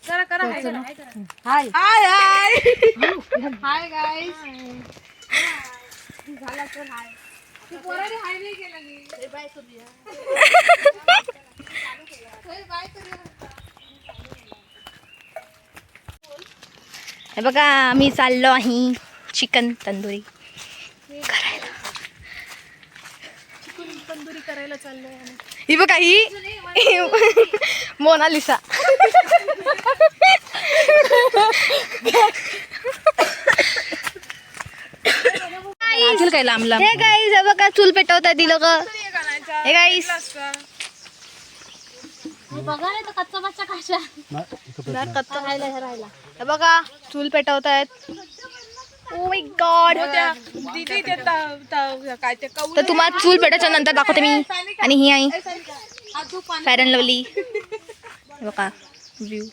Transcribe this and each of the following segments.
करा करा हाय हाय हाय hi guys झाला तर हाय तू पोराने हाय नाही केला की बाय करूया बाय करूया हे बघा आम्ही चाललो आहे चिकन तंदुरी करायला. चिकन तंदुरी करायला चाललोय आम्ही. ही बघा ही मोनालिसा. काय लांब लांब हे गाईस हे बघा चूल पेटवता दिलं ग हे गाईस बघा नाही तर कच्चा बच्चा खाशा कच्चा राहिला हे बघा चूल पेटवतायत. ओ माय गॉड दीदी ते काय ते कौल तर तुम्हाला चूल पेटायच्या नंतर दाखवते मी. आणि ही आहे फेअर अँड लवली बघा व्ह्यू.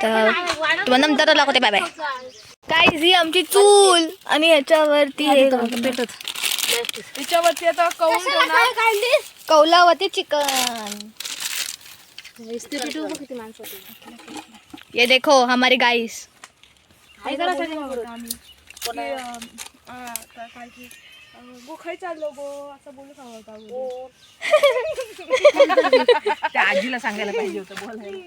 तर तुम्हाला नंतर दाखवते. Bye bye. गाईस ही आमची चूल आणि ह्याच्यावरती हे पेटत त्याच्यावरती आता कौल कौलावती चिकन. ये देखो हमारी गाईस. गोखाई चाललो गो असं बोलू त्या आजीला सांगायला पाहिजे होतं बोलायला.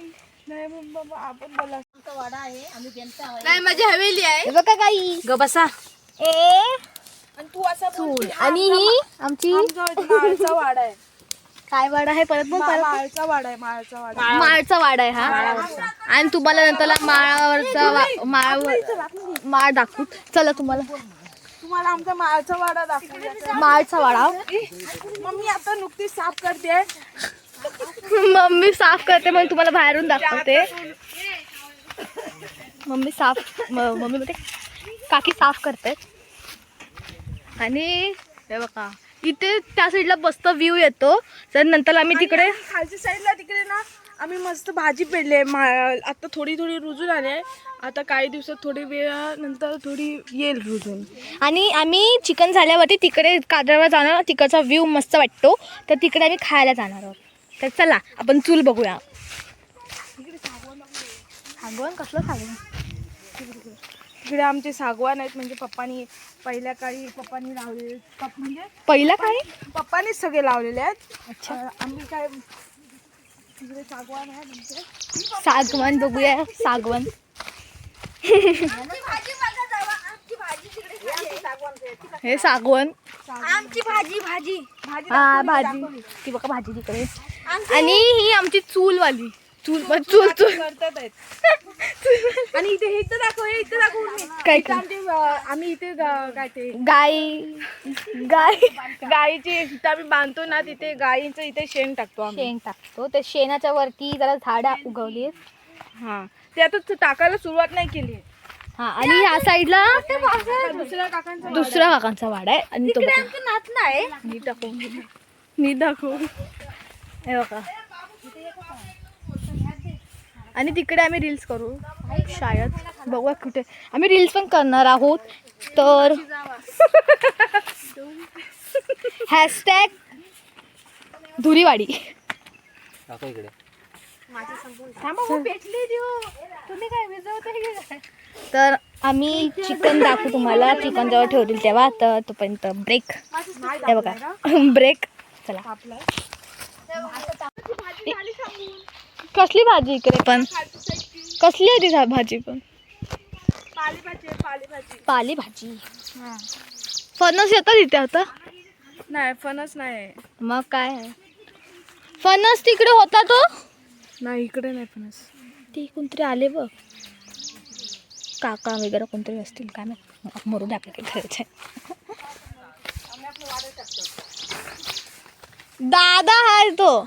नाही बाबा आपण बोला वाडा आहे आम्ही बेंचा नाही माझी हवेली आहे. हे बघा गाई ग बसा. आणि तू असा चूल आणि ही आमची माळचा वाडा आहे. काय वाडा आहे परत बोल परत. माळचा वाडा आहे. माळचा वाडा माळचा वाडा आहे हा. आणि तुम्हाला नंतर माळावरचा माळ दाखवू. चला तुम्हाला आमचा माळचा वाडा दाखवूया. माळचा वाडा. मम्मी आता नुकतीच साफ करते. मम्मी साफ करते म्हणून तुम्हाला बाहेरून दाखवते. मम्मी म्हणते काकी साफ करते. आणि हे बघा इथे त्या साईडला मस्त व्ह्यू येतो. तर नंतर आम्ही तिकडे खालच्या साईडला तिकडे ना आम्ही मस्त भाजी पेरली आहे. आता थोडी थोडी रुजून आले. आता काही दिवसात थोडी वेळानंतर थोडी येईल रुजून. आणि आम्ही चिकन झाल्यावरती तिकडे काजळवर जाणार. तिकडचा व्ह्यू मस्त वाटतो. तर तिकडे आम्ही खायला जाणार आहोत. तर चला आपण चूल बघूया. सागवान कसलं सागवान. तिकडे आमचे सागवान आहेत. म्हणजे पप्पानी पहिल्या काळी पप्पानी लावलेले. म्हणजे पहिला काय पप्पानीच सगळे लावलेले आहेत. अच्छा आम्ही काय तिकडे सागवान आहे म्हणजे सागवान बघूया. सागवान हे सागवान. आमची भाजी भाजी हा भाजी ती बघा भाजी तिकडे. आणि ही आमची चूलवाली चूल चूल चूल करतात आहेत. आणि इथे हे इथं दाखव. हे इथं दाखव. काय इथं आमचे आम्ही इथे काय ते गाय गाय गाईची इथं आम्ही बांधतो ना तिथे गाईचं इथे शेण टाकतो आम्ही. शेण टाकतो. त्या शेणाच्या वरती जरा झाडं उगवली. हा ते आता टाकायला सुरुवात नाही केली. हा आणि ह्या साईडला दुसऱ्या काकांचा वाडा आहे. आणि तो बघा. नाच नाही नी दाखव. हे बघा. आणि तिकडे आम्ही रील्स करू शायद. बघूया कुठे आम्ही रील्स पण करणार आहोत. तर हॅशटॅग धुरीवाडी. तर आम्ही चिकन दाखवू तुम्हाला. चिकन जेव्हा ठेवतील तेव्हा. तर तोपर्यंत ब्रेक. हे बघा ब्रेक. चला कसली भाजी इकडे पण. कसली आहे ती भाजी पण. पालेभाजी. फणस येतात इथे आता. नाही फणस नाही. मग काय आहे. फणस तिकडे होता तो. नाही इकडे नाही फणस. ते कोणतरी आले बघ. काका वगैरे कोणतरी असतील काय माहिती. मरून आपल्या काही घरायचे. दादा आहे तो.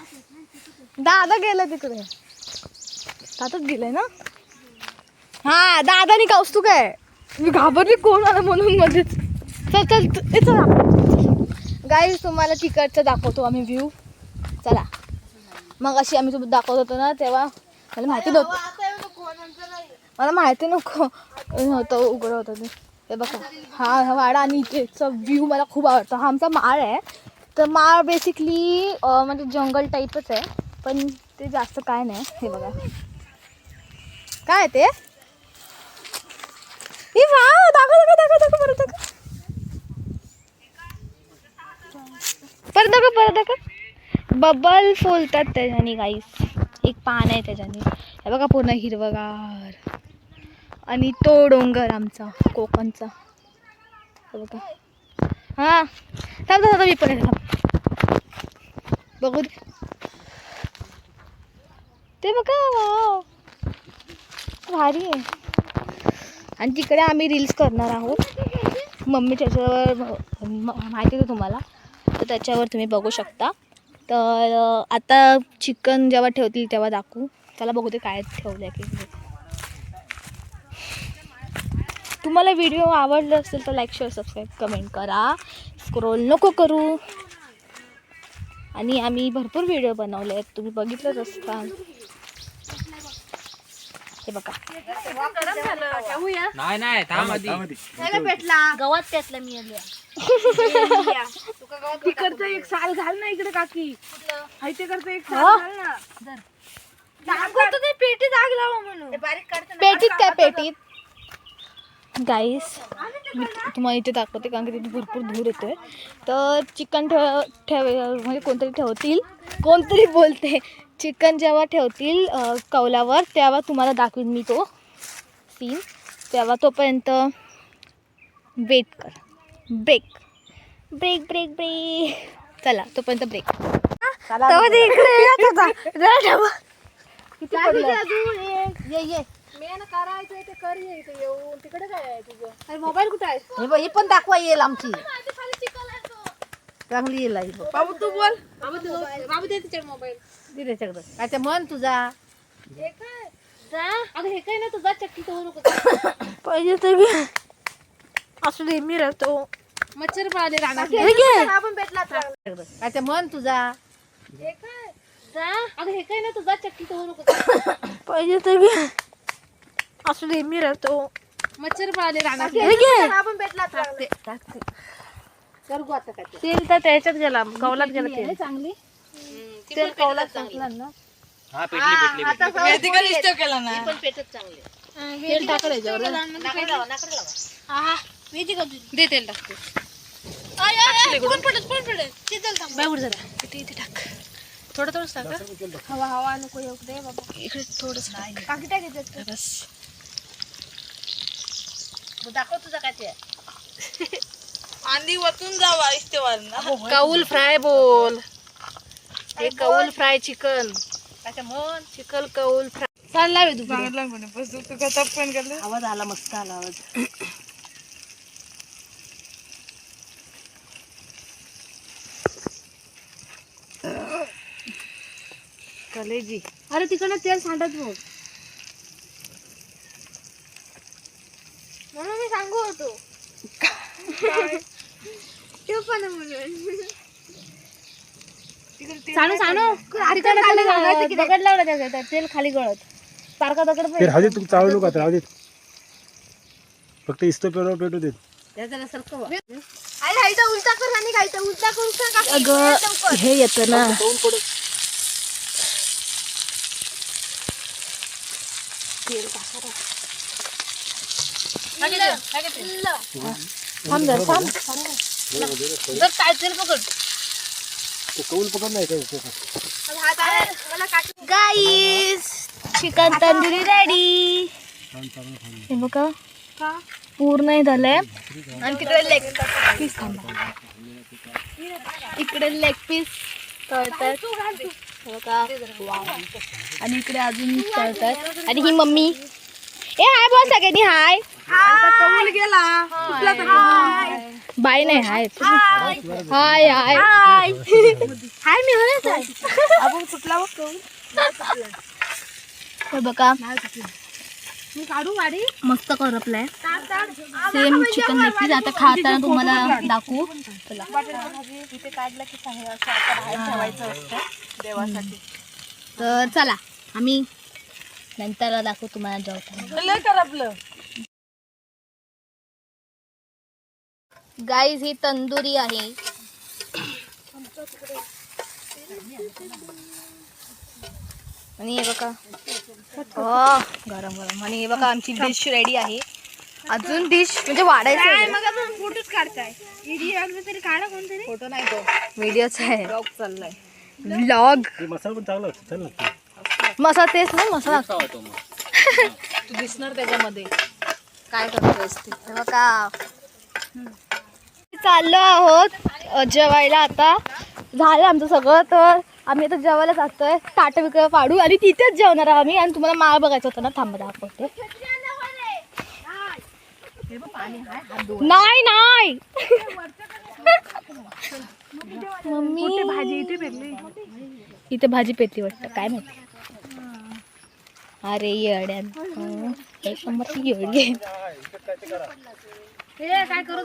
दादा गेला तिकडे. दादाच गेलाय ना. हा दादानी कावस्तू काय. मी घाबरली कोण आलं म्हणून मध्येच. चल चल चल गाईस तुम्हाला तिकडचं दाखवतो आम्ही व्ह्यू. चला मग अशी आम्ही सोबत दाखवत होतो ना तेव्हा मला माहिती नव्हतं उघडं होतं ते. हे बघा हा वाडा आणि इथेचा व्ह्यू मला खूप आवडतो. हा आमचा माळ आहे. तर माळ बेसिकली म्हणजे जंगल टाईपच आहे. पण ते जास्त काय नाही. हे बघा काय आहे ते. ए वाव, दाखव दाखव दाखव दाखव परत दाखव. परत दाखव परत दाखव. बबल फुलतात त्याच्यानी गाईस. एक पान आहे त्याच्यानी. हे बघा पूर्ण हिरवगार. आणि तो डोंगर आमचा कोकणचा. हे बघा. हा थांब थांब मी पण येते. बघू दे ते बघा. वाव भारी आहे. आणि तिकडे आम्ही रील्स करणार आहोत. मम्मी त्याच्यावर माहिती आहे तुम्हाला, तर त्याच्यावर तुम्ही बघू शकता. तर आता चिकन जेव्हा ठेवतील तेव्हा दाखवू. त्याला बघू दे काय ठेवलं आहे की. तुम्हाला व्हिडिओ आवडला असेल तर लाईक शेअर सबस्क्राईब कमेंट करा. स्क्रोल नको करू. आणि आम्ही भरपूर व्हिडिओ बनवले आहेत, तुम्ही बघितलंच असताल. हे बघा नाही नाही थांब आधी. गवत त्यातला मी आली. तिकडचं एक साल घाल ना इकडे काकी. हाय ते करतं एक साल घाल ना. पेटीत आग लावा म्हणून. पेटीत काय पेटीत गाईस. मी तुम्हाला इथे दाखवते कारण की तिथे भरपूर धूर येतोय. तर चिकन म्हणजे कोणतरी बोलते. चिकन जेव्हा ठेवतील कौलावर तेव्हा तुम्हाला दाखवीन मी तो सीन. तेव्हा तोपर्यंत वेट कर. Break break break break. चला तोपर्यंत ब्रेक. तेव्हा ते इकडे येत होता. किती पडलं? करायचंय ते कर येऊन. तिकडे काय आहे तुझं? अरे मोबाईल कुठे आहे? ही पण दाखवा येईल आमची. चांगली येईल आई. बाबू तू बोल. बाबू दे तिच्या मोबाईल. दे त्याच्याकडे. काय ते म्हण तुझा. अगं हे काय ना तुझा चक्की तो नको. पाहिजे तर असू दे मी राहतो. मच्छर पाळले राहणार. आपण भेटला काय ते म्हण तुझा. अगं हे काय ना तुझा चक्की तो नको. पाहिजे तर असू दे मी राहतो. मच्छर पाळले राहणार. आपण भेटला करगो आता काय ते. तेल तर त्याच्यात गेला, कौलात गेला तेल. चांगली तेल कौलात टाकला ना. हा पेटली पेटली पेटली. केला ना. पण पेटत चांगली. तेल टाकलं याच्यावर. नाकडे लावा नाकडे लावा. दे तेल टाकते. बाबूड जरा. इथे टाक. थोडं थोडंच टाक. हवा नको येऊ दे बाबा. इकडे थोडंच बाकी टाकायचं बस. दाखव तुझा काय ते. आंधी वतून जावा इस्तेवाल ना. कौल फ्राय बोल. हे कौल फ्राय चिकन. काय म्हण. चिकन कौल फ्राय. चालला तू चांगला म्हणे बस तू कसा पण करलं. आवाज आला मस्त आला आवाज. कलेजी. अरे तिकडनं तेल सांडत बघ. म्हणून मी सांगू होतो. ते पण म्हणून सांडू सांडू. तिकडनं खाली दगड लावला त्याच्यात तेल खाली गळत. सारखा दगड ते राहू दे, तू चावू नका राहू दे. फक्त इस्तो पेटू देत. त्याच्याला सारखं अरे खायचं उलटा कर आणि खायचं उलटा करून अगं हे येतं ना. थांब जरा थांब. काय तेल पकड. ते कौल पकड नाही काय. गाईस चिकन तंदुरी रेडी. हे बघा पूर्ण हे झालंय. आणि तिकडे लेग पीस. थांबा. इकडे लेग पीस तळतात. हे बघा. वाव. आणि इकडे अजून तळतात. आणि ही मम्मी. ए हाय बोल सगळ्यांनी. हाय कबूल गेला. कुठला तर बाय नाही. हाय हाय हाय हाय मी हरच आहे. आपण कुठला बघ. हे बघा मी काढू वाडी. मस्त करपलाय. Same chicken leg piece. आता खाताना तुम्हाला दाखवू. चला. इथे काढलं की चांगलं असं आता बाहेर ठेवायचं असतं देवासाठी. तर चला आम्ही नंतर दाखवू तुम्हाला जेवताना. लय करपलं. गाईज ही तंदुरी आहे. आणि हे बघा हो गरम गरम. आणि हे बघा आमची डिश रेडी आहे. अजून डिश म्हणजे वाढायचं आहे. फोटोच काढताय तरी काढा कोणतरी. फोटो नाही तो व्हिडिओच आहे. ब्लॉग चाललाय. व्लॉग हे मसाला पण चांगला होता चल ना. मसाला तेच ना मसाला. तू दिसणार त्याच्यामध्ये काय करतोयस ते. हे बघा चाललो आहोत जेवायला. आता झालं आमचं सगळं. तर आम्ही आता जेवायला जातोय. ताटं विकत पाडू आणि तिथेच जेवणार आहोत आम्ही. आणि तुम्हाला माळ बघायचं होतं ना. थांबा दाखवते. नाही नाही मम्मी भाजी इथे भेटली. इथे भाजी पेटली वाटतं काय माहिती. अरे येड्यान एक नंबर ती येडी आहे. काय करू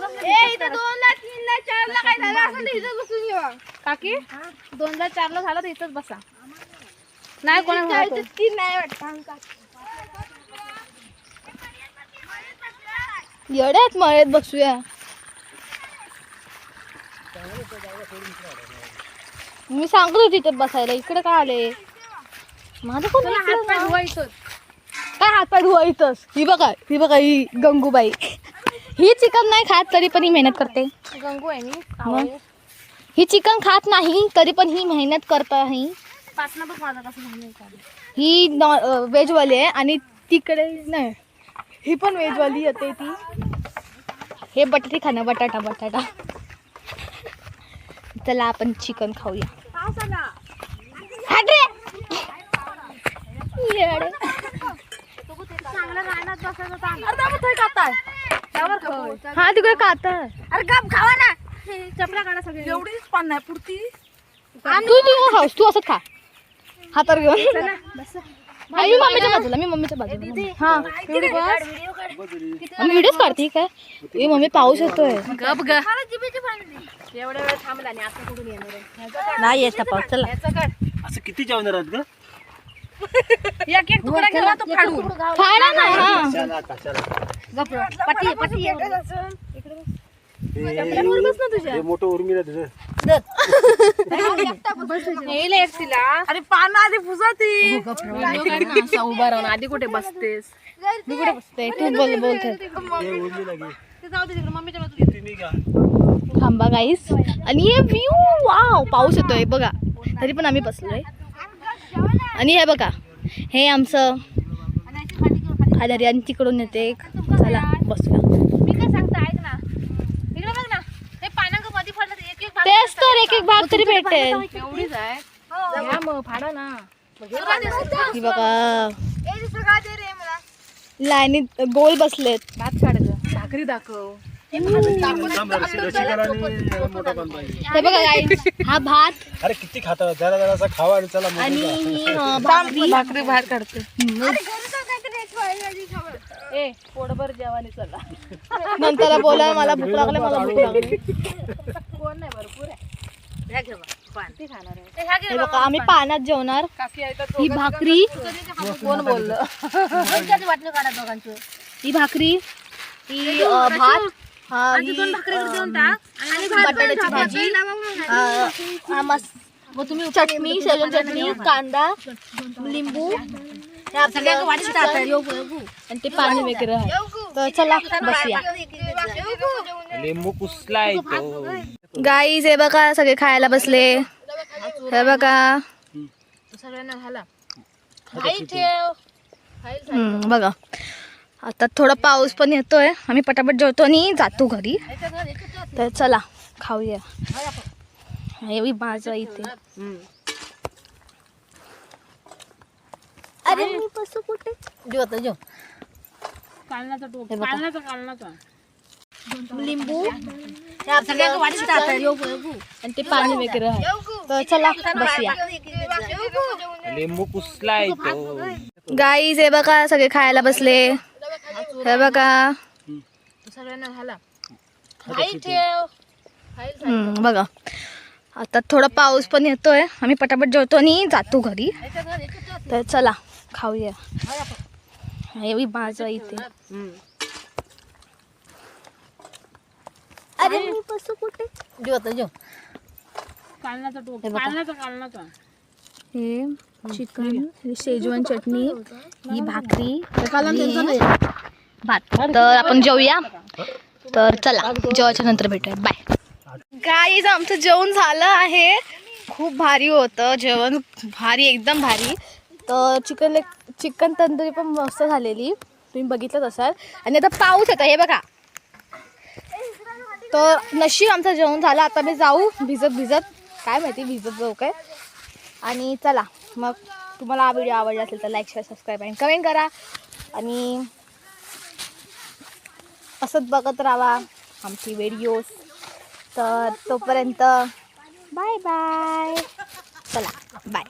काकी 2ला 4ला झालं तर इथंच बसा. नाही कोणा येड्यात मळ्यात बसूया. मी सांगत होती तिथे बसायला. इकडे काय आले माझं कोण काय हातपाय धुवायचंच. ही बघा ही गंगूबाई. ही चिकन नाही खात तरी पण ही मेहनत करते. गंगू आहे मी. मग ही चिकन खात नाही तरी पण ही मेहनत करत आहे. पाचला बघ माझा कसं झालं. ही व्हेजवाली आहे आणि तिकडे नाही ही पण व्हेजवाली येते ती. हे बटाटे खाणं बटाटा. चला आपण चिकन खाऊया. येडे. हा तिकडे काता. अरे गप खावा ना. चपला काढा सगळे. एवढीच पण नाही पुरती. तू खाऊस तू असंच खा हातावर घेऊन. मी मम्मीच्या बाजूला हा व्हिडिओच काढते काय. ए मम्मी पाऊस येतोय. गप ग एवढ्या वेळ थांबला आणि आता कुठून येणार आहे. नाही येत पाऊस. चला असं किती जेवणार आहात ग. एक तुकडा केला तो फाडून. फाडा ना. हा चला आता चला. पट्टी हे मोठं उर्मिला तुझं. अरे पानं आधी पुसाती. असा उभा राहून आधी कुठे बसतेस. मी कुठे बसते तू बोलते. हे उर्मिला घे. तुम्ही घ्या. थांबा गाईस. आणि हे व्ह्यू वाव पाऊस येतोय बघा तरी पण आम्ही बसलोय. आणि हे बघा हे आमचं खादारी आणि तिकडून येते एक. चला बसूया. मी काय सांगतो ऐक ना. इकडे बघ ना. हे पानांग मध्ये पडलं तर एक भाग तेच तर एक भाग तरी भेटेल. एवढीच आहे. घ्या मग फाडा ना. ही बघा लाईनीत गोल बसलेत. भात काढ ग. भाकरी दाखव. थांब रसिकाला आणि मोठा पण पाहिजे. हे बघा गाईस हा भात अरे किती खाता जरा जरासा खावा आणि चला आणि मोठं ही भाकरी बाहेर काढते. ए पोटभर जेवानी चला. नंतर बोला मला भूक लागली मला भूक लागली. कोण नाही भरपूर आहे. ह्या घे बा, पान. ती खाणार आहे. हे बघा आम्ही पाण्यात जेवणार. काकी आहे तर ही भाकरी कोण बोललं. वाटलं काढा दोघांचं. ही भाकरी ही भात हा ही बटाट्याची भाजी चटणी शेजवान चटणी कांदा लिंबू हे आपलं आणि ते पाणी वगैरे आहे. तर चला बसूया. लिंबू पुसलाय तो. गाईज हे बघा सगळे खायला बसले. हे बघा सगळ्यांना घाला. बघा आता थोडा पाऊस पण येतोय. आम्ही पटापट जेवतो आणि जातो घरी. तर चला खाऊया. हे माझं इथे. अरे मी बसू कुठे. जेव. कालनाचा टोप. हे बघा. कालनाचा. लिंबू हे आपलं आणि ते पाणी वगैरे आहे. तर चला बसूया. लिंबू पुसलाय तो. गाईज हे बघा सगळे खायला बसले. हे बघा सगळ्यांना घाला. बघा आता थोडा पाऊस पण येतोय. आम्ही पटापट जेवतो आणि जातो घरी. तर चला खाऊया. हे माझं इथे. अरे मी बसू कुठे. कालनाचा टोप. हे बघा. कालनाचा. हे चिकन, शेजवान चटणी, ही भाकरी आणि भात. तर आपण जेवूया. तर चला जेवायच्या नंतर भेटूया. बाय. गाईज आमचं जेवण झालं आहे. खूप भारी होतं जेवण, भारी एकदम भारी. तर चिकन तंदुरी पण मस्त झालेली, तुम्ही बघितलंच असाल. आणि आता पाऊस येतो हे बघा. तर नशीब आमचं जेवण झालं. आता मी जाऊ भिजत काय माहिती भिजत जाऊ काय. आणि चला मग, तुम्हाला हा व्हिडिओ आवडला असेल तर लाईक शेअर सबस्क्राईब आणि कमेंट करा. आणि असंच बघत राहा आमची व्हिडिओज. तर तोपर्यंत बाय बाय. चला बाय.